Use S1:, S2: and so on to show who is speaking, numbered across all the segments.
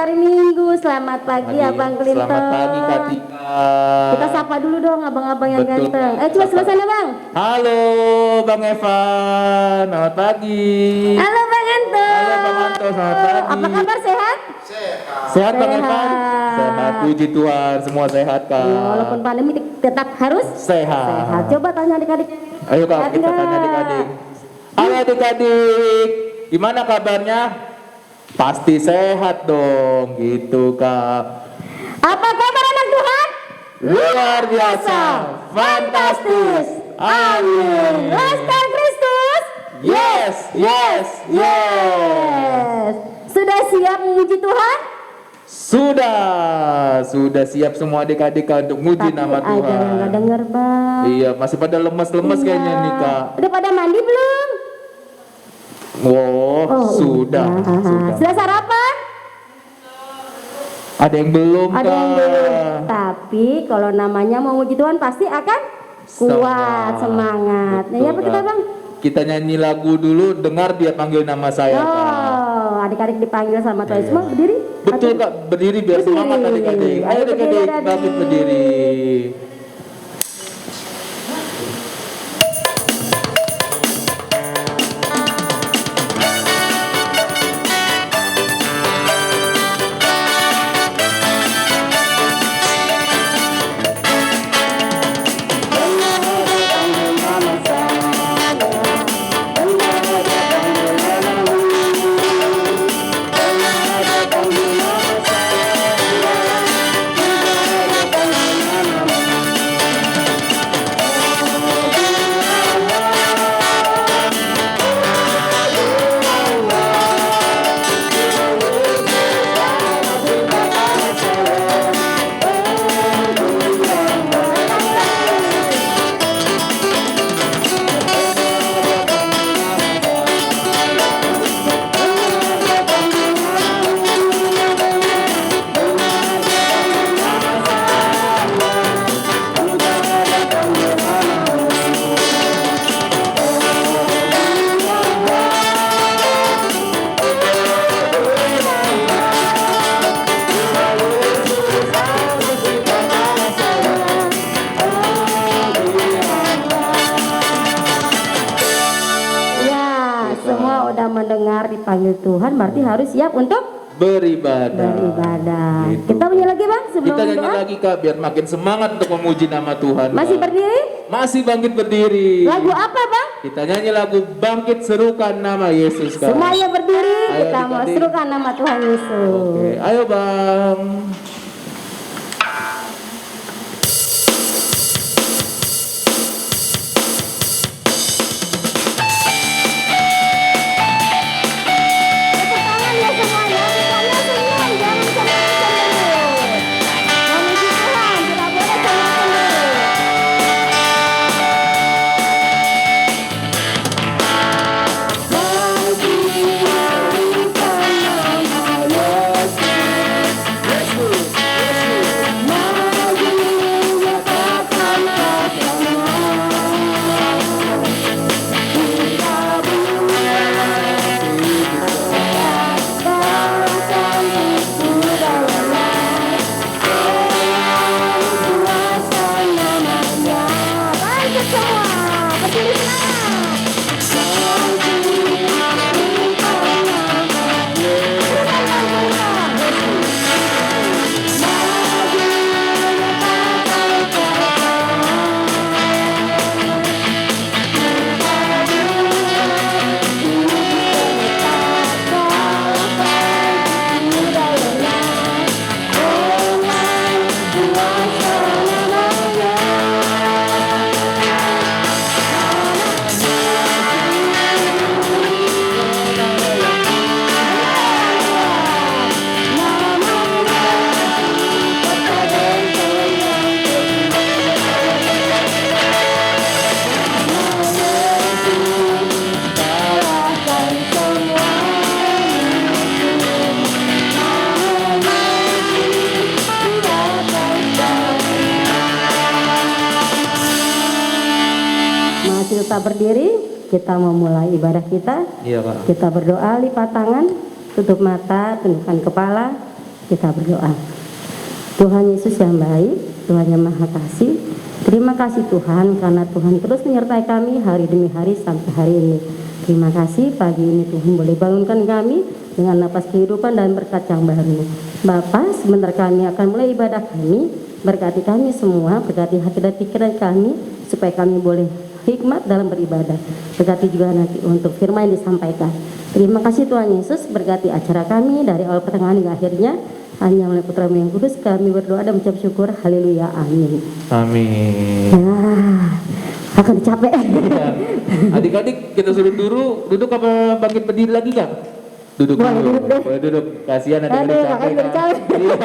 S1: hari Minggu. Selamat pagi Abang Clinton.
S2: Selamat pagi Kak Tika.
S1: Kita sapa dulu dong abang-abang yang
S2: Betul.
S1: ganteng. Coba sebelah sana Bang.
S2: Halo Bang Evan, selamat pagi.
S1: Halo Bang Anto.
S2: Halo Bang Anto, selamat pagi.
S1: Apa kabar, sehat?
S2: Sehat Bang
S1: Sehat.
S2: Evan? Sehat, puji Tuhan, semua sehat Kak.
S1: Ya, walaupun pandemi tetap harus
S2: Sehat.
S1: sehat. Coba tanya adik-adik.
S2: Ayo Kak,
S1: Sehat
S2: kita
S1: nggak?
S2: tanya adik-adik. Halo adik-adik, gimana kabarnya? Pasti sehat dong, gitu Kak.
S1: Apa kabar anak Tuhan?
S2: Luar biasa, fantastis, amin.
S1: Lestari Kristus.
S2: Yes, yes, yes.
S1: Yes. Sudah siap memuji Tuhan?
S2: Sudah siap semua adik-adik untuk muji
S1: Tapi
S2: nama
S1: ada yang nggak
S2: Tuhan.
S1: denger Bang.
S2: Iya, masih pada lemes-lemes
S1: Iya.
S2: kayaknya nih Kak.
S1: Udah pada mandi belum?
S2: Sudah.
S1: Sudah sarapan?
S2: Ada yang belum
S1: Ada
S2: Kak.
S1: yang belum. Tapi kalau namanya mau muji Tuhan pasti akan kuat, semangat. Nah, ya apa
S2: Betul,
S1: kita
S2: Kak.
S1: Bang?
S2: Kita nyanyi lagu dulu, dengar dia panggil nama saya Kak.
S1: Oh, adik-adik dipanggil sama Tuhan.
S2: Iya.
S1: Semua berdiri?
S2: Betul Kak, berdiri biar
S1: Berdiri.
S2: semangat adik-adik. Ayo
S1: Ayo
S2: adik-adik,
S1: berdiri, adik-adik.
S2: bangkit berdiri.
S1: Semua udah mendengar dipanggil Tuhan, berarti harus siap untuk beribadah.
S2: Gitu.
S1: Kita nyanyi lagi Bang sebelum
S2: Kita nyanyi
S1: doa.
S2: lagi Kak, biar makin semangat untuk memuji nama Tuhan.
S1: Masih
S2: Kak.
S1: berdiri?
S2: Masih bangkit berdiri.
S1: Lagu apa Bang?
S2: Kita nyanyi lagu Bangkit Serukan Nama Yesus Kak.
S1: Semuanya berdiri,
S2: Ayo,
S1: kita mau
S2: adik-adik.
S1: serukan nama Tuhan Yesus.
S2: Oke, ayo Bang.
S1: Tepuk tangan ya semuanya, bukannya senyum, jangan cemberut. Memuji Tuhan, tidak boleh cemberut. Bangkit semua, berdiri semangat. Masih tetap berdiri, kita memulai ibadah kita.
S2: Iya Kak.
S1: Kita berdoa, lipat tangan, tutup mata, tundukkan kepala. Kita berdoa. Tuhan Yesus yang baik, Tuhan yang maha kasih, terima kasih Tuhan karena Tuhan terus menyertai kami hari demi hari sampai hari ini. Terima kasih pagi ini Tuhan boleh bangunkan kami dengan napas kehidupan dan berkat yang baru. Bapa, sebentar kami akan mulai ibadah kami, berkati kami semua, berkati hati dan pikiran kami, supaya kami boleh hikmat dalam beribadah. Berkati juga nanti untuk firman yang disampaikan. Terima kasih Tuhan Yesus, berkati acara kami dari awal pertengahan hingga akhirnya. Hanya oleh Putra-Mu yang kudus kami berdoa dan mengucap syukur. Haleluya, amin.
S2: Amin.
S1: Akan capek.
S2: Ya. Adik-adik kita suruh duduk apa bangkit berdiri lagi Kak? Duduk
S1: Boleh
S2: dulu.
S1: duduk deh.
S2: Boleh duduk. Kasihan adik-adik
S1: Aduh,
S2: capek
S1: kakak jadi
S2: Kak.
S1: capek.
S2: Iya.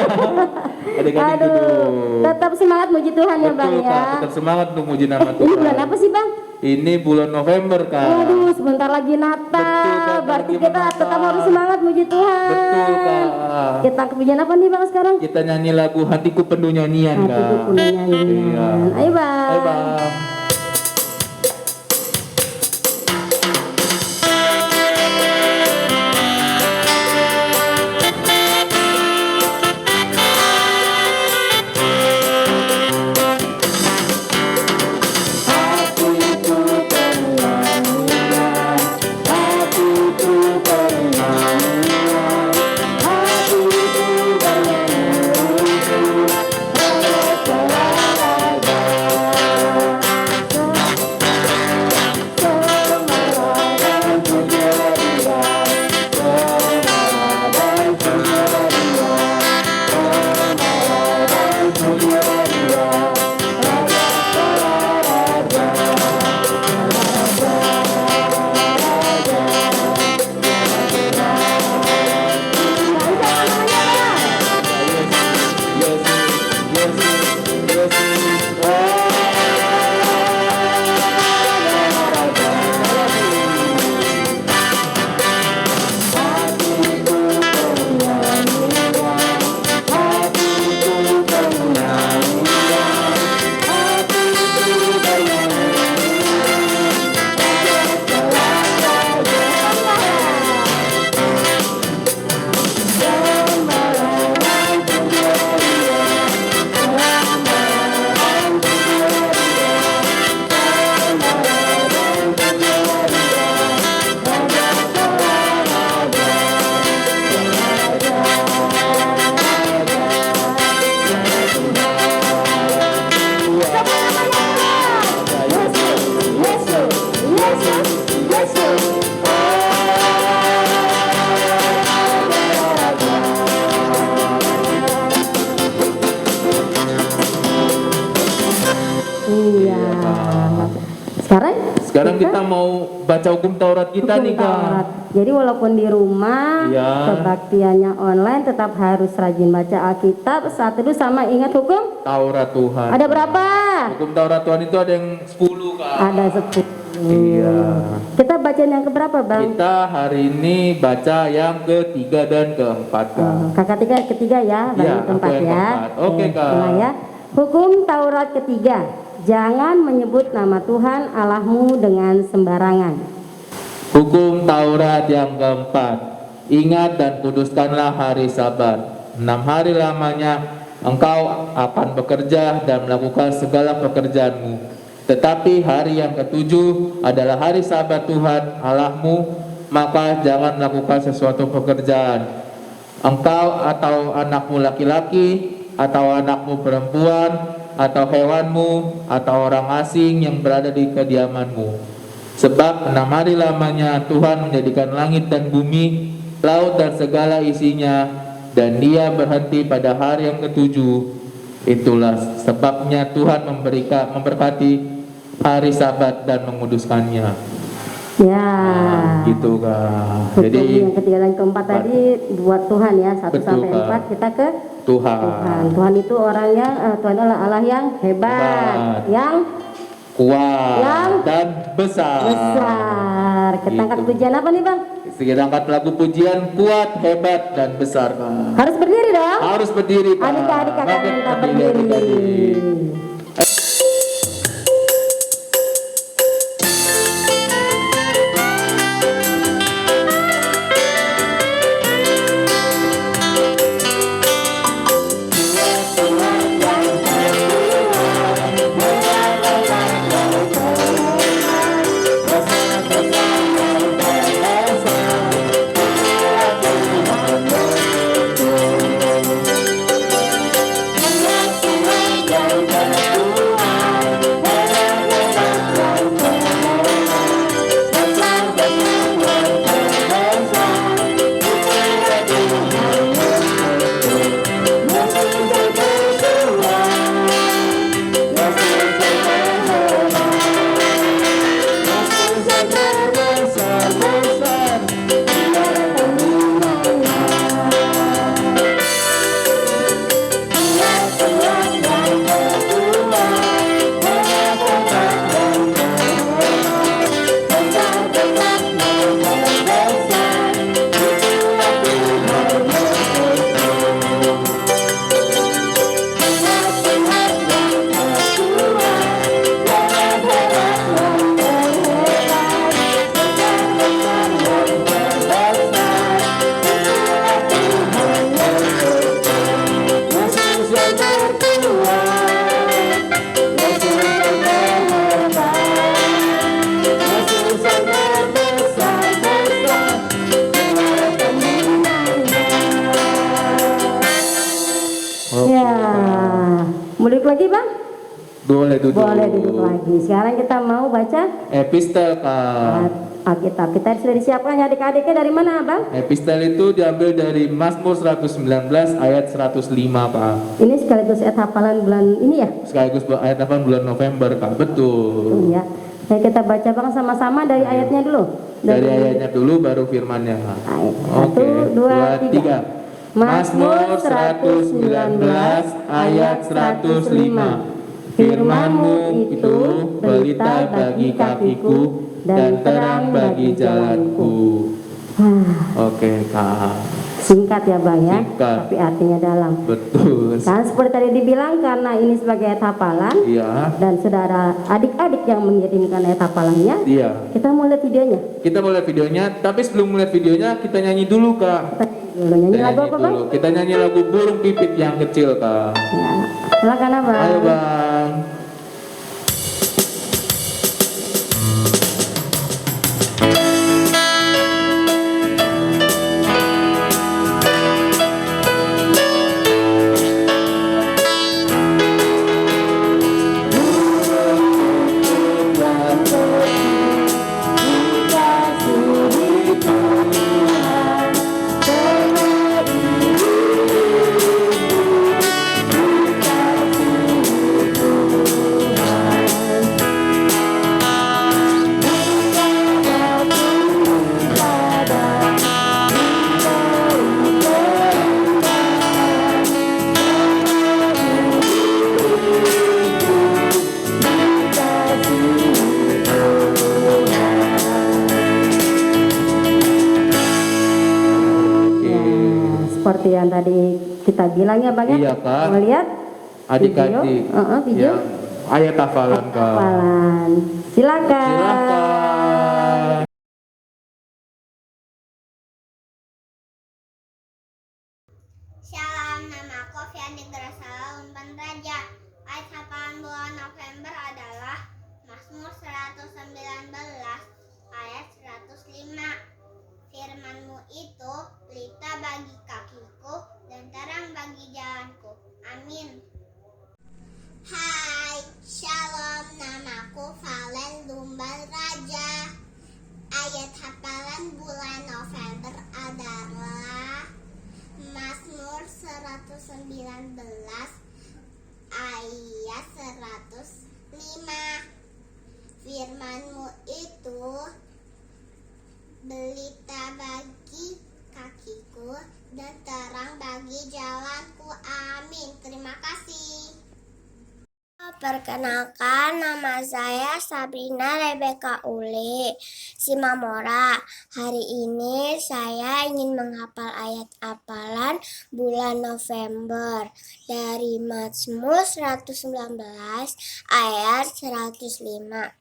S2: Adik-adik duduk.
S1: Tetap semangat muji Tuhan ya Bang
S2: Betul
S1: ya.
S2: Kak, tetap semangat untuk muji nama Tuhan.
S1: Ini bulan apa sih Bang?
S2: Ini bulan November Kak.
S1: Waduh, sebentar lagi
S2: Betul,
S1: Natal.
S2: Kak,
S1: Berarti
S2: lagi
S1: kita
S2: Natal.
S1: tetap harus semangat muji Tuhan.
S2: Betul Kak.
S1: Kita kepujian apa nih Bang sekarang?
S2: Kita nyanyi lagu Hatiku Penuh Nyanyian Kak.
S1: Hatiku penuh nyanyian.
S2: Iya.
S1: Ayo Bang.
S2: Ayo Bang.
S1: Iya.
S2: Sekarang kita mau baca hukum Taurat kita
S1: Hukum
S2: nih Kak.
S1: Taurat. Jadi walaupun di rumah
S2: Iya.
S1: kebaktiannya online tetap harus rajin baca Alkitab, saat itu sama ingat hukum.
S2: Taurat Tuhan.
S1: Ada berapa?
S2: Hukum Taurat Tuhan itu ada yang 10 Kak.
S1: Ada 10.
S2: Iya.
S1: Kita baca yang keberapa Bang?
S2: Kita hari ini baca yang ketiga dan keempat Kak.
S1: Kakak ketiga ya, Bang
S2: Iya,
S1: tempat
S2: aku yang
S1: ya.
S2: keempat. Oke, Kak.
S1: mulai ya. Hukum Taurat ketiga. Jangan menyebut nama Tuhan Allahmu dengan sembarangan.
S2: Hukum Taurat yang keempat. Ingat dan kuduskanlah hari Sabat. 6 hari lamanya engkau akan bekerja dan melakukan segala pekerjaanmu. Tetapi hari yang ketujuh adalah hari Sabat Tuhan Allahmu, maka jangan melakukan sesuatu pekerjaan. Engkau atau anakmu laki-laki, atau anakmu perempuan, atau hewanmu, atau orang asing yang berada di kediamanmu. Sebab 6 hari lamanya Tuhan menjadikan langit dan bumi, laut dan segala isinya, dan Dia berhenti pada hari yang ketujuh. Itulah sebabnya Tuhan memberkati hari Sabat dan menguduskannya.
S1: Ya.
S2: Gitu Kak.
S1: Hukum
S2: Jadi
S1: yang ketiga dan keempat tadi buat Tuhan ya, 1
S2: Betul,
S1: sampai
S2: Kak.
S1: 4 kita ke
S2: Tuhan.
S1: Tuhan itu orangnya Tuhan adalah Allah yang hebat, yang
S2: kuat dan besar.
S1: Kita angkat
S2: Gitu.
S1: pujian apa nih Bang?
S2: Kita angkat lagu pujian kuat, hebat dan besar Kak.
S1: Harus berdiri dong.
S2: Harus berdiri Kak.
S1: Adik-adik kakak
S2: Bangkit
S1: minta
S2: berdiri,
S1: berdiri.
S2: adik-adik.
S1: Mau duduk lagi Bang?
S2: Boleh duduk.
S1: Boleh duduk lagi. Sekarang kita mau baca
S2: Epistel, Kak.
S1: Alkitab. Kita sudah disiapkan ya adik-adiknya dari mana Bang?
S2: Epistel itu diambil dari Mazmur 119 ayat 105, Kak.
S1: Ini sekaligus ayat hafalan bulan ini ya?
S2: Sekaligus ayat hafalan bulan November, Kak. Betul.
S1: Iya. Ya, kita baca Bang sama-sama dari ayatnya dulu.
S2: Dari ayatnya dulu baru firmannya, Kak.
S1: Oke. 1, 2, 3.
S2: Mazmur 119 ayat 105. Firman-Mu itu pelita bagi kakiku dan terang bagi jalanku. Oke, Kak.
S1: Singkat ya Bang ya,
S2: Singkat.
S1: tapi artinya dalam.
S2: Betul.
S1: Kan seperti tadi dibilang, karena ini sebagai ayat hafalan,
S2: Iya.
S1: dan saudara adik-adik yang mengirimkan ayat hafalannya,
S2: Iya.
S1: kita mau lihat videonya.
S2: Kita mau lihat videonya, tapi sebelum melihat videonya kita nyanyi dulu, Kak.
S1: Kita dulu nyanyi
S2: Kita
S1: lagu
S2: nyanyi
S1: apa Bang?
S2: dulu. Kita nyanyi lagu Burung Pipit yang Kecil, Kak.
S1: Ya, silakan Abang.
S2: Ayo, Bang.
S1: Seperti yang tadi kita bilang ya Bang ya.
S2: Iya, Kak.
S1: Mau lihat
S2: Adik-adik.
S1: video?
S2: Ya, ayat hafalan, Kak.
S1: Hafalan. Silakan.
S2: Silakan.
S3: Shalom, nama aku Fiani Grasala Umpan Raja. Ayat hafalan bulan November adalah Mazmur 119 ayat 105. Firman-Mu itu pelita bagi kakiku dan terang bagi jalanku. Amin. Hai, shalom, namaku Valen Lumban Raja. Ayat hafalan bulan November adalah Mazmur 119 ayat 105. Firman-Mu itu belita bagi kakiku dan terang bagi jalanku. Amin. Terima kasih. Perkenalkan, nama saya Sabrina Rebecca Ule Simamora. Hari ini saya ingin menghafal ayat hafalan bulan November dari Mazmur 119 ayat 105.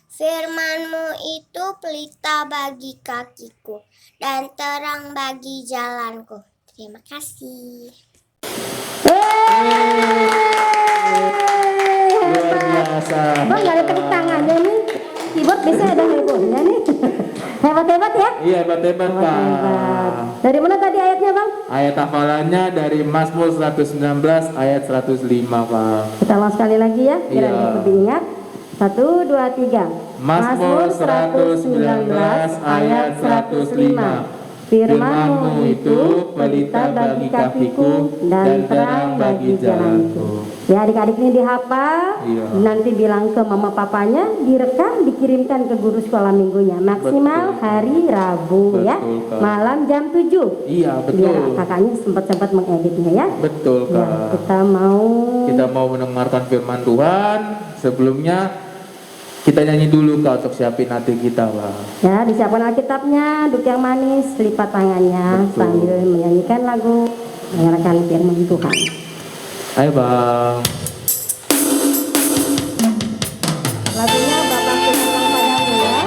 S3: Firman-Mu itu pelita bagi kakiku dan terang bagi jalanku. Terima kasih.
S2: Luar biasa.
S1: Bang, gak ada tepuk tangannya nih. Keyboard biasanya ada hebohnya nih. Hebat-hebat ya?
S2: Iya, hebat-hebat, Kak.
S1: Hebat. Dari mana tadi ayatnya Bang?
S2: Ayat hafalannya dari Mazmur 119 ayat 105, Kak.
S1: Kita ulang sekali lagi ya, biar
S2: Iya.
S1: lebih ingat. 1, 2, 3.
S2: Mazmur 119 ayat 105. Firman-Mu itu pelita bagi kakiku dan terang bagi jalanku.
S1: Ya, adik-adik ini dihafal,
S2: Iya.
S1: nanti bilang ke mama papanya, direkam, dikirimkan ke guru sekolah minggunya. Maksimal
S2: Betul.
S1: hari Rabu ya,
S2: Betul, Kak.
S1: malam jam 7.
S2: Iya,
S1: Biar
S2: betul.
S1: kakaknya sempat-sempat mengeditnya ya.
S2: Betul,
S1: Ya,
S2: Kak.
S1: kita
S2: Kita mau mendengarkan firman Tuhan. Sebelumnya kita nyanyi dulu, Kak, untuk siapin hati kita, Kak.
S1: ya disiapkan Alkitabnya, duduk yang manis, lipat tangannya
S2: Betul.
S1: sambil menyanyikan lagu mendengarkan firman Tuhan.
S2: Ayo, Bang.
S1: Lagunya Bapak Tuhan padamu ya.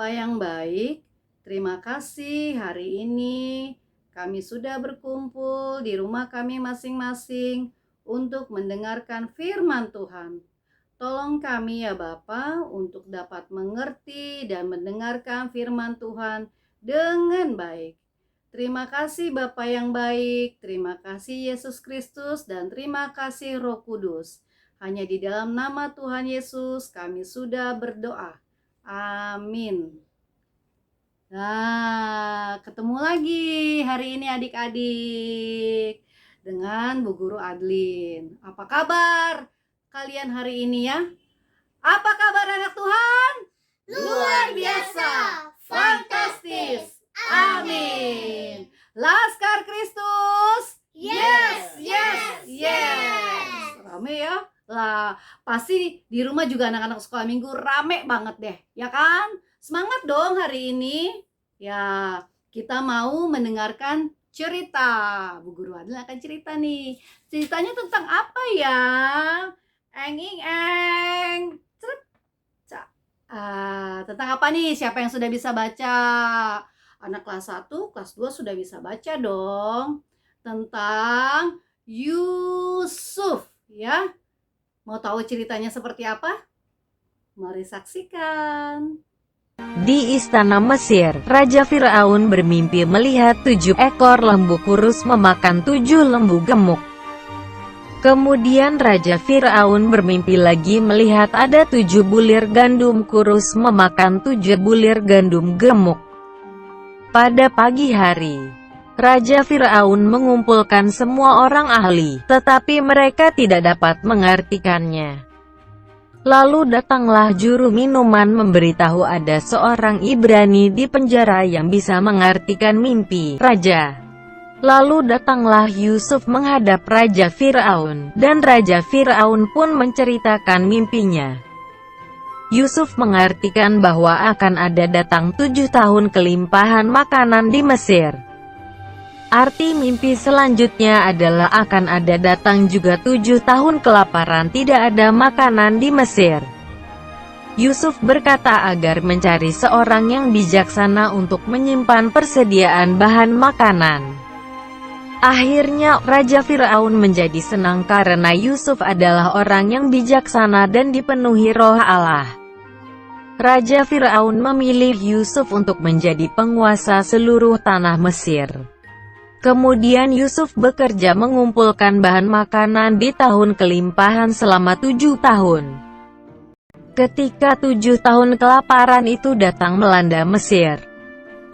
S4: Bapa yang baik, terima kasih hari ini kami sudah berkumpul di rumah kami masing-masing untuk mendengarkan firman Tuhan. Tolong kami ya Bapa untuk dapat mengerti dan mendengarkan firman Tuhan dengan baik. Terima kasih Bapa yang baik, terima kasih Yesus Kristus, dan terima kasih Roh Kudus. Hanya di dalam nama Tuhan Yesus kami sudah berdoa. Amin. Nah, ketemu lagi hari ini adik-adik dengan Bu Guru Adlin. Apa kabar kalian hari ini ya? Apa kabar anak Tuhan?
S3: Luar biasa,
S4: Fantastis. Amin. Laskar Kristus.
S3: Yes, yes,
S4: yes. Rame ya? Lah, pasti di rumah juga anak-anak sekolah minggu rame banget deh, ya kan? Semangat dong hari ini. Ya, kita mau mendengarkan cerita. Bu Guru Adlin akan cerita nih. Ceritanya tentang apa ya? Eng. Tentang apa nih? Siapa yang sudah bisa baca? Anak kelas 1, kelas 2 sudah bisa baca dong. Tentang Yusuf, ya. Mau tahu ceritanya seperti apa? Mari saksikan.
S5: Di istana Mesir, Raja Firaun bermimpi melihat 7 ekor lembu kurus memakan 7 lembu gemuk. Kemudian Raja Firaun bermimpi lagi melihat ada 7 bulir gandum kurus memakan 7 bulir gandum gemuk. Pada pagi hari, Raja Firaun mengumpulkan semua orang ahli, tetapi mereka tidak dapat mengartikannya. Lalu datanglah juru minuman memberitahu ada seorang Ibrani di penjara yang bisa mengartikan mimpi Raja. Lalu datanglah Yusuf menghadap Raja Firaun, dan Raja Firaun pun menceritakan mimpinya. Yusuf mengartikan bahwa akan ada datang 7 tahun kelimpahan makanan di Mesir. Arti mimpi selanjutnya adalah akan ada datang juga 7 tahun kelaparan, tidak ada makanan di Mesir. Yusuf berkata agar mencari seorang yang bijaksana untuk menyimpan persediaan bahan makanan. Akhirnya, Raja Firaun menjadi senang karena Yusuf adalah orang yang bijaksana dan dipenuhi roh Allah. Raja Firaun memilih Yusuf untuk menjadi penguasa seluruh tanah Mesir. Kemudian Yusuf bekerja mengumpulkan bahan makanan di tahun kelimpahan selama 7 tahun. Ketika 7 tahun kelaparan itu datang melanda Mesir,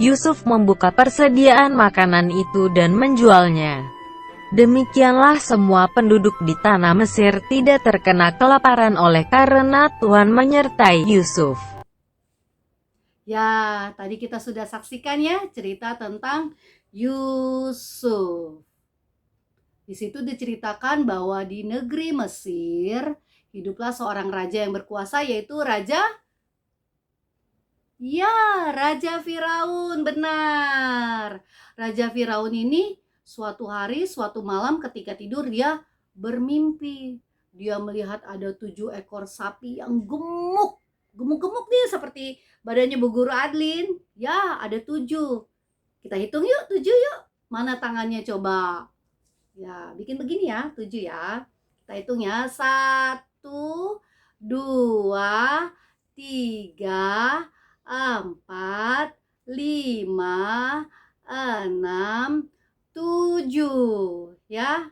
S5: Yusuf membuka persediaan makanan itu dan menjualnya. Demikianlah semua penduduk di tanah Mesir tidak terkena kelaparan oleh karena Tuhan menyertai Yusuf.
S4: Ya, tadi kita sudah saksikan ya cerita tentang Yusuf. Di situ diceritakan bahwa di negeri Mesir hiduplah seorang raja yang berkuasa, yaitu Raja Firaun. Benar. Raja Firaun ini suatu hari, suatu malam ketika tidur dia bermimpi. Dia melihat ada 7 ekor sapi yang gemuk nih seperti badannya Bu Guru Adlin. Ya, ada 7. Kita hitung yuk, 7 yuk. Mana tangannya coba? Ya, bikin begini ya, 7 ya. Kita hitung ya. 1, 2, 3, 4, 5, 6, 7. Ya.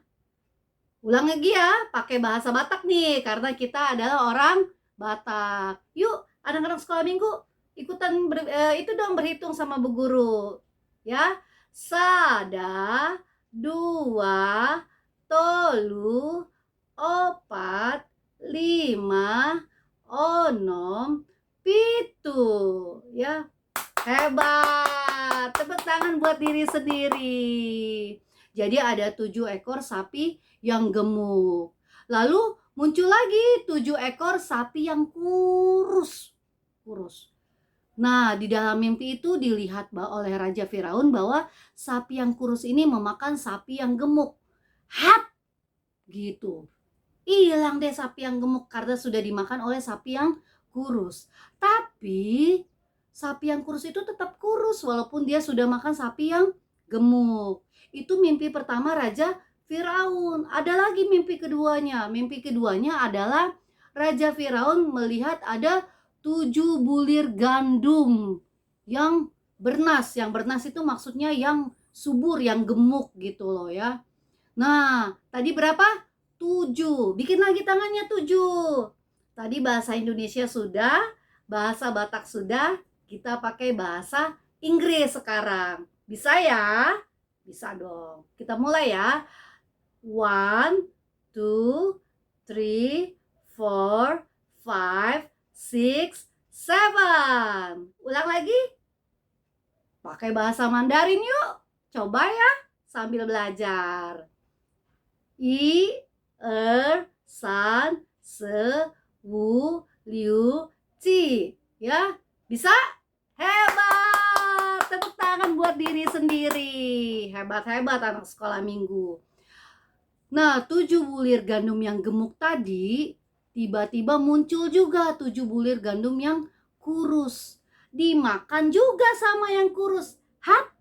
S4: Ulang lagi ya, pakai bahasa Batak nih, karena kita adalah orang Batak. Yuk, anak-anak sekolah minggu, ikutan berhitung sama Bu Guru. Ya, 1, 2, 3, 4, 5, 6, 7. Ya, hebat. Tepuk tangan buat diri sendiri. Jadi ada 7 ekor sapi yang gemuk. Lalu muncul lagi 7 ekor sapi yang kurus. Nah, di dalam mimpi itu dilihat oleh Raja Firaun bahwa sapi yang kurus ini memakan sapi yang gemuk. Hap! Gitu. Hilang deh sapi yang gemuk karena sudah dimakan oleh sapi yang kurus. Tapi sapi yang kurus itu tetap kurus walaupun dia sudah makan sapi yang gemuk. Itu mimpi pertama Raja Firaun. Ada lagi mimpi keduanya. Mimpi keduanya adalah Raja Firaun melihat ada 7 bulir gandum yang bernas. Yang bernas itu maksudnya yang subur, yang gemuk gitu loh ya. Nah, tadi berapa? 7. Bikin lagi tangannya 7. Tadi bahasa Indonesia sudah, bahasa Batak sudah, kita pakai bahasa Inggris sekarang. Bisa ya? Bisa dong. Kita mulai ya. 1, 2, 3, 4, 5, 6, 7. Ulang lagi. Pakai bahasa Mandarin yuk. Coba ya sambil belajar. I, san, se, wu, liu, ci. Ya, bisa? Hebat! Tepuk tangan buat diri sendiri. Hebat-hebat anak sekolah minggu. Nah, 7 bulir gandum yang gemuk tadi, tiba-tiba muncul juga 7 bulir gandum yang kurus. Dimakan juga sama yang kurus. Hap!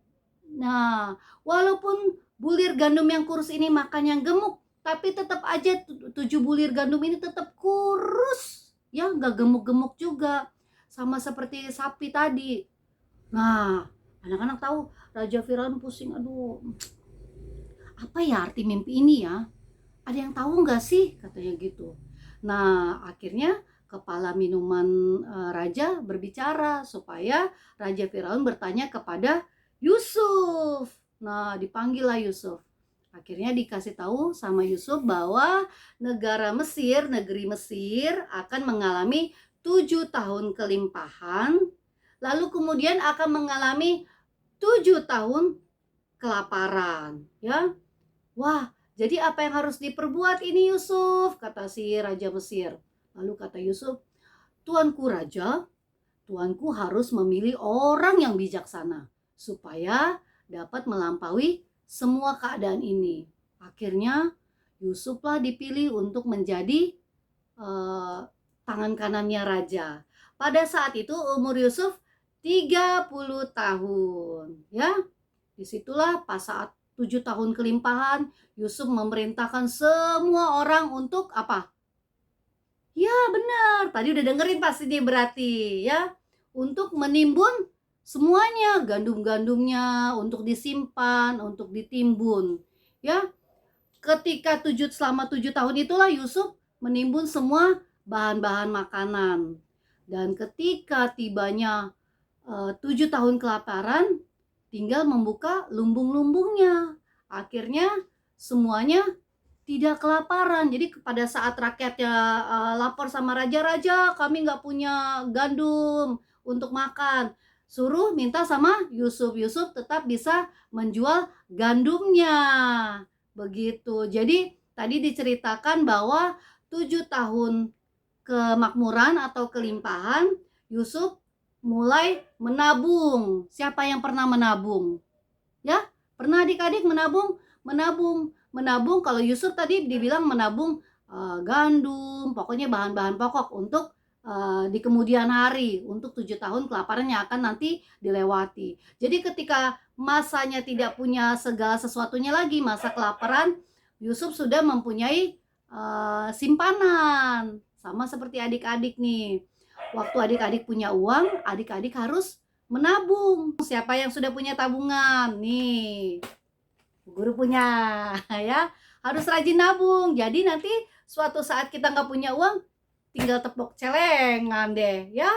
S4: Nah, walaupun bulir gandum yang kurus ini makan yang gemuk, tapi tetap aja 7 bulir gandum ini tetap kurus. Ya, nggak gemuk-gemuk juga. Sama seperti sapi tadi. Nah, anak-anak tahu Raja Firaun pusing. Aduh, apa ya arti mimpi ini ya? Ada yang tahu nggak sih? Katanya gitu. Nah, akhirnya kepala minuman raja berbicara supaya Raja Firaun bertanya kepada Yusuf. Nah, dipanggillah Yusuf. Akhirnya dikasih tahu sama Yusuf bahwa negeri Mesir akan mengalami 7 tahun kelimpahan, lalu kemudian akan mengalami 7 tahun kelaparan, ya. Wah, jadi apa yang harus diperbuat ini Yusuf? Kata si Raja Mesir. Lalu kata Yusuf, Tuanku Raja, tuanku harus memilih orang yang bijaksana supaya dapat melampaui semua keadaan ini. Akhirnya Yusuflah dipilih untuk menjadi tangan kanannya raja. Pada saat itu umur Yusuf 30 tahun, ya. Disitulah pas saat 7 tahun kelimpahan, Yusuf memerintahkan semua orang untuk apa? Ya benar, tadi udah dengerin pasti dia berarti ya. Untuk menimbun semuanya, gandum-gandumnya untuk disimpan, untuk ditimbun. Ya, ketika selama 7 tahun itulah Yusuf menimbun semua bahan-bahan makanan. Dan ketika tibanya 7 tahun kelaparan, tinggal membuka lumbung-lumbungnya. Akhirnya semuanya tidak kelaparan. Jadi pada saat rakyatnya lapor sama raja, kami nggak punya gandum untuk makan, suruh minta sama Yusuf. Yusuf tetap bisa menjual gandumnya. Begitu. Jadi tadi diceritakan bahwa 7 tahun kemakmuran atau kelimpahan, Yusuf mulai menabung. Siapa yang pernah menabung? Ya, pernah adik-adik menabung? Menabung kalau Yusuf tadi dibilang menabung gandum, pokoknya bahan-bahan pokok untuk di kemudian hari, untuk 7 tahun kelaparan yang akan nanti dilewati. Jadi ketika masanya tidak punya segala sesuatunya lagi, masa kelaparan, Yusuf sudah mempunyai simpanan. Sama seperti adik-adik nih. Waktu adik-adik punya uang, adik-adik harus menabung. Siapa yang sudah punya tabungan? Nih, guru punya ya. Harus rajin nabung. Jadi nanti suatu saat kita nggak punya uang, tinggal tepuk celengan deh ya.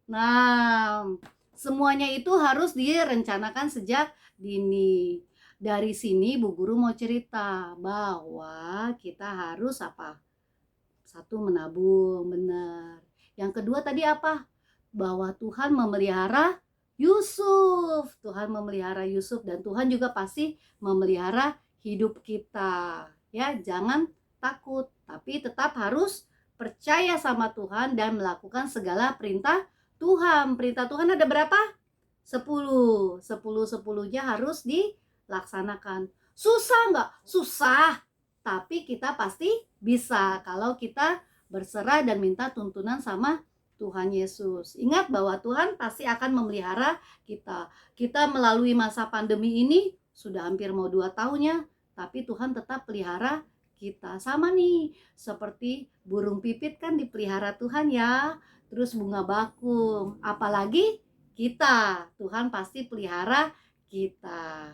S4: Nah, semuanya itu harus direncanakan sejak dini. Dari sini Bu Guru mau cerita bahwa kita harus apa? Satu, menabung, benar. Yang kedua tadi apa? Bahwa Tuhan memelihara Yusuf. Tuhan memelihara Yusuf dan Tuhan juga pasti memelihara hidup kita. Ya, jangan takut, tapi tetap harus percaya sama Tuhan dan melakukan segala perintah Tuhan. Perintah Tuhan ada berapa? 10. 10-10-nya harus dilaksanakan. Susah nggak? Susah. Tapi kita pasti bisa kalau kita berserah dan minta tuntunan sama Tuhan Yesus. Ingat bahwa Tuhan pasti akan memelihara kita. Kita melalui masa pandemi ini sudah hampir mau 2 tahunnya, tapi Tuhan tetap pelihara kita. Sama nih, seperti burung pipit kan dipelihara Tuhan ya. Terus bunga bakung, apalagi kita. Tuhan pasti pelihara kita.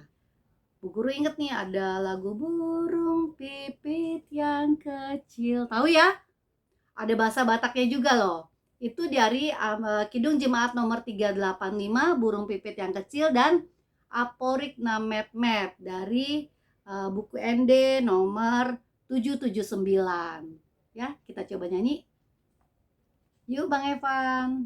S4: Bu Guru inget nih ada lagu burung pipit yang kecil. Tahu ya? Ada bahasa Bataknya juga loh. Itu dari Kidung Jemaat nomor 385, burung pipit yang kecil, dan Aporik Namet Met dari buku ND nomor 779. Ya, kita coba nyanyi. Yuk Bang Evan.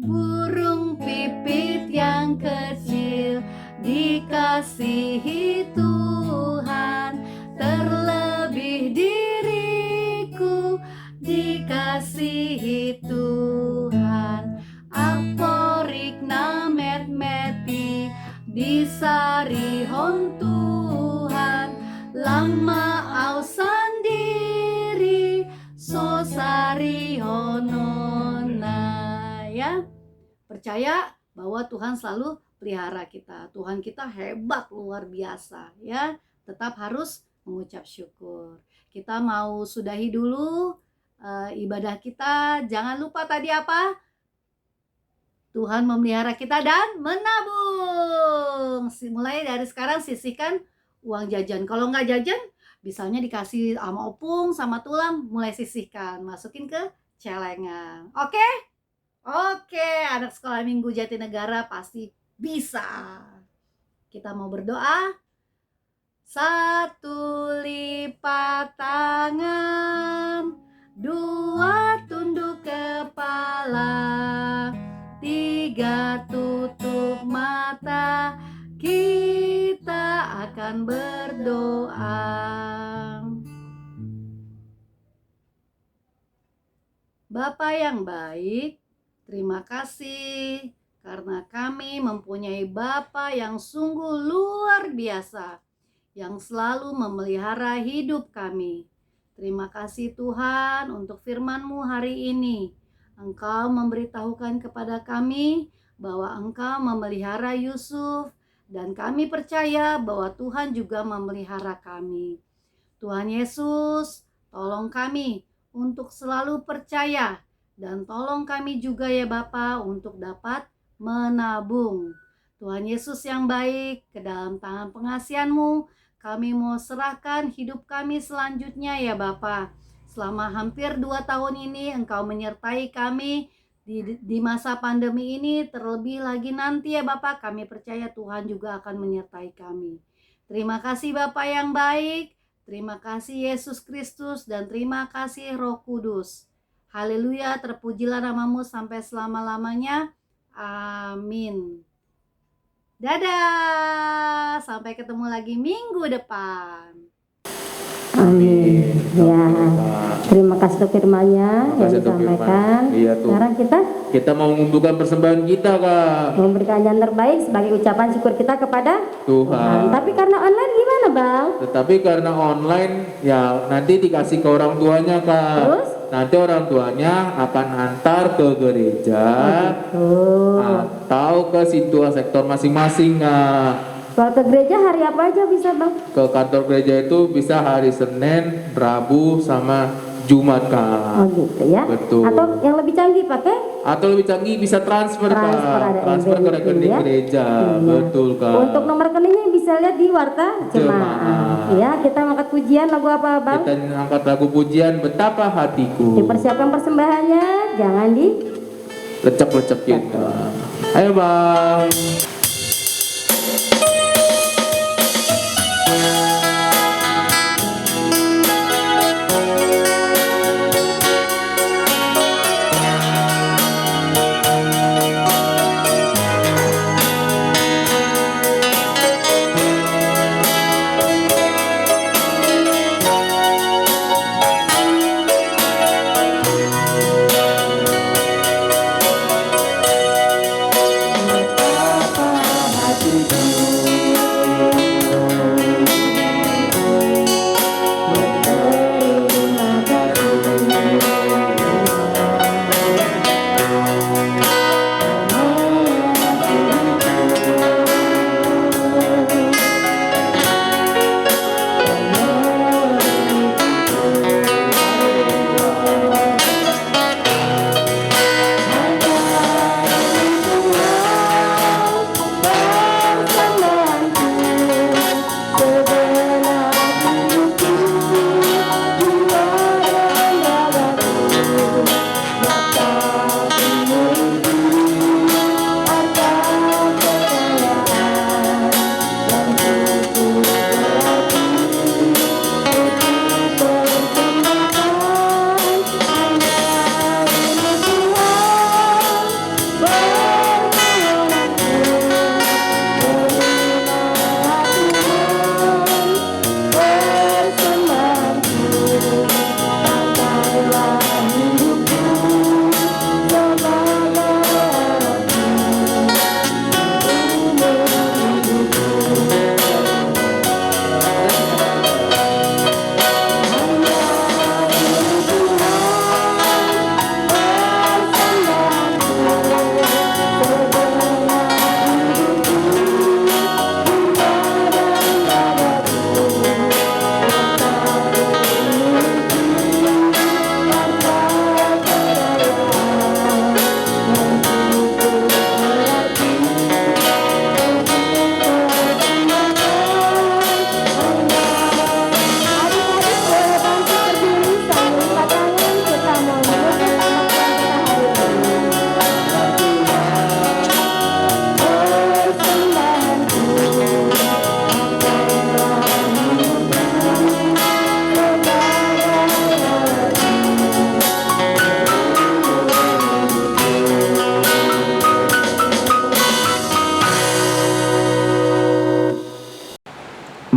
S4: Burung pipit yang kecil dikasihi Tuhan, terlebih diriku dikasihi Tuhan. Aporik namet meti disarihon Tuhan, lama au sandiri sosarihonona. Ya, percaya bahwa Tuhan selalu pelihara kita. Tuhan kita hebat, luar biasa ya. Tetap harus mengucap syukur. Kita mau sudahi dulu ibadah kita. Jangan lupa tadi apa? Tuhan memelihara kita dan menabung. Mulai dari sekarang sisihkan uang jajan. Kalau nggak jajan, misalnya dikasih sama opung, sama tulang, mulai sisihkan. Masukin ke celengan. Oke? Oke, anak sekolah minggu Jatinegara pasti bisa. Kita mau berdoa. 1 lipat tangan, 2 tunduk kepala, 3 tutup mata, kita akan berdoa. Bapa yang baik, terima kasih karena kami mempunyai Bapa yang sungguh luar biasa, yang selalu memelihara hidup kami. Terima kasih Tuhan untuk firman-Mu hari ini. Engkau memberitahukan kepada kami bahwa Engkau memelihara Yusuf, dan kami percaya bahwa Tuhan juga memelihara kami. Tuhan Yesus, tolong kami untuk selalu percaya, dan tolong kami juga ya Bapa untuk dapat menabung. Tuhan Yesus yang baik, ke dalam tangan pengasihan-Mu kami mau serahkan hidup kami selanjutnya ya Bapa. Selama hampir 2 tahun ini Engkau menyertai kami di masa pandemi ini, terlebih lagi nanti ya Bapa, kami percaya Tuhan juga akan menyertai kami. Terima kasih Bapa yang baik, terima kasih Yesus Kristus, dan terima kasih Roh Kudus. Haleluya, terpujilah nama-Mu sampai selama-lamanya. Amin. Dadah, sampai ketemu lagi minggu depan.
S1: Amin. Ya, terima kasih untuk firman-Nya yang
S2: kasih untuk
S1: disampaikan.
S2: firman. Iya, Tuh.
S1: Sekarang
S2: Kita mau mengumpulkan persembahan kita, Kak.
S1: memberikan yang terbaik sebagai ucapan syukur kita kepada
S2: Tuhan.
S1: Tapi karena online gimana Bang?
S2: Tetapi karena online, ya nanti dikasih ke orang tuanya, Kak.
S1: Terus?
S2: Nanti orang tuanya akan antar ke gereja atau ke situ sektor masing-masing, Kak.
S1: Kalau ke gereja hari apa aja bisa Bang?
S2: Ke kantor gereja itu bisa hari Senin, Rabu, sama Jumat, Kak.
S1: Oh gitu ya.
S2: Betul.
S1: Atau yang lebih canggih pakai?
S2: Atau lebih canggih bisa transfer,
S1: Ada
S2: Kak. Transfer ke
S1: MBNI
S2: rekening
S1: ya.
S2: gereja.
S1: Iya.
S2: Betul, Kak.
S1: Untuk nomor rekeningnya bisa lihat di Warta Jemaah. Ya, kita angkat pujian lagu apa Bang?
S2: Kita angkat lagu pujian Betapa Hatiku.
S1: Dipersiapkan persembahannya, jangan di
S2: Lecek-lecekin, Kak. Ayo, Bang.
S1: terima kasih.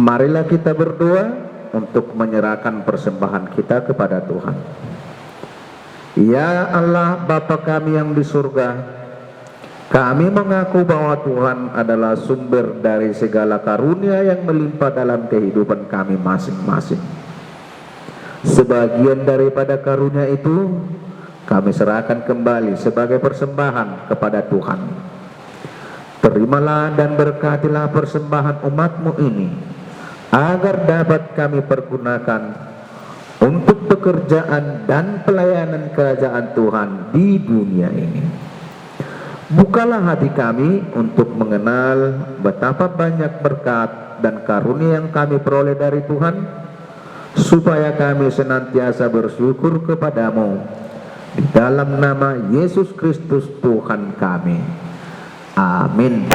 S6: Marilah kita berdoa untuk menyerahkan persembahan kita kepada Tuhan. Ya Allah Bapa kami yang di surga, kami mengaku bahwa Tuhan adalah sumber dari segala karunia yang melimpah dalam kehidupan kami masing-masing. Sebagian daripada karunia itu kami serahkan kembali sebagai persembahan kepada Tuhan. Terimalah dan berkatilah persembahan umat-Mu ini, agar dapat kami pergunakan untuk pekerjaan dan pelayanan kerajaan Tuhan di dunia ini. Bukalah hati kami untuk mengenal betapa banyak berkat dan karunia yang kami peroleh dari Tuhan, supaya kami senantiasa bersyukur kepadamu. Di dalam nama Yesus Kristus Tuhan kami. Amin.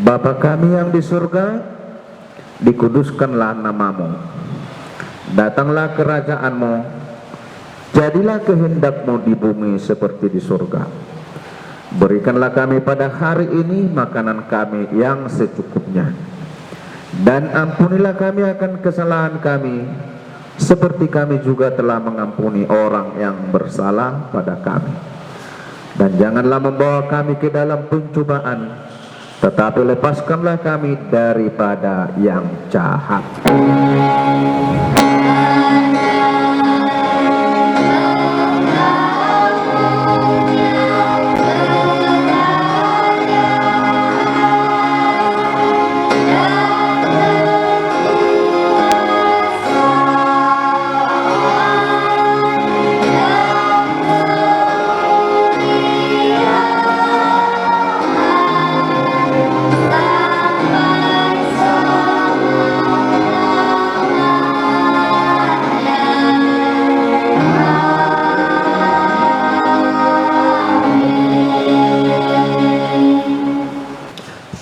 S6: Bapa kami yang di surga, dikuduskanlah namamu. Datanglah kerajaanmu, jadilah kehendak-Mu di bumi seperti di surga. Berikanlah kami pada hari ini makanan kami yang secukupnya. Dan ampunilah kami akan kesalahan kami, seperti kami juga telah mengampuni orang yang bersalah pada kami. Dan janganlah membawa kami ke dalam pencobaan, tetapi lepaskanlah kami daripada yang jahat.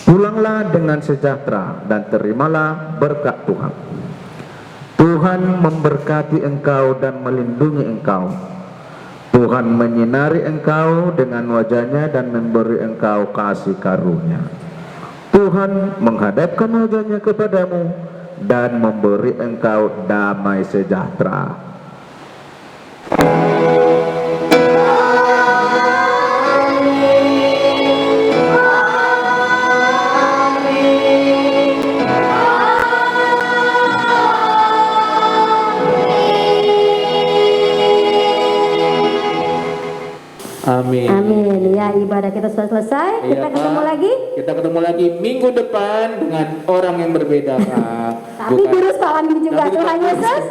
S6: Pulanglah dengan sejahtera dan terimalah berkat Tuhan. Tuhan memberkati engkau dan melindungi engkau. Tuhan menyinari engkau dengan wajah-Nya dan memberi engkau kasih karunia. Tuhan menghadapkan wajah-Nya kepadamu dan memberi engkau damai sejahtera.
S2: Amin.
S1: Amin. Ya, ibadah kita sudah selesai.
S2: Iya,
S1: Kita ketemu
S2: Pak.
S1: lagi.
S2: Kita ketemu lagi minggu depan dengan orang yang berbeda, Pak.
S1: Tapi guru sekolah minggu juga.
S2: Tapi
S1: Tuhan
S2: tetap
S1: Yesus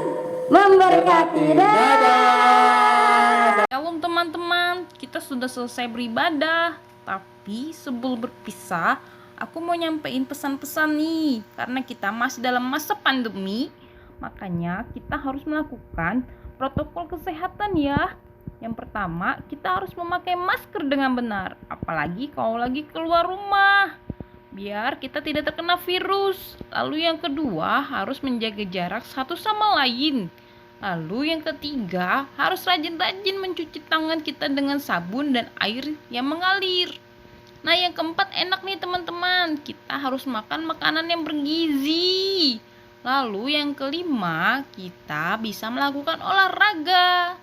S1: memberkati.
S2: Dadah.
S7: Shalom teman-teman, kita sudah selesai beribadah. Tapi sebelum berpisah, aku mau nyampein pesan-pesan nih. Karena kita masih dalam masa pandemi, makanya kita harus melakukan protokol kesehatan ya. Yang pertama, kita harus memakai masker dengan benar, apalagi kalau lagi keluar rumah, biar kita tidak terkena virus. Lalu yang kedua, harus menjaga jarak satu sama lain. Lalu yang ketiga, harus rajin-rajin mencuci tangan kita dengan sabun dan air yang mengalir. Nah, yang keempat, enak nih teman-teman, kita harus makan makanan yang bergizi. Lalu yang kelima, kita bisa melakukan olahraga.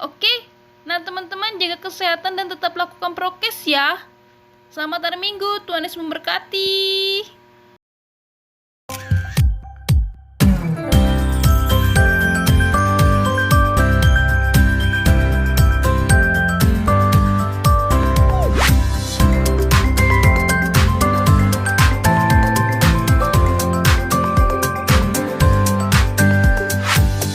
S7: Oke? Nah teman-teman, jaga kesehatan dan tetap lakukan prokes ya. Selamat hari Minggu, Tuhan Yesus memberkati.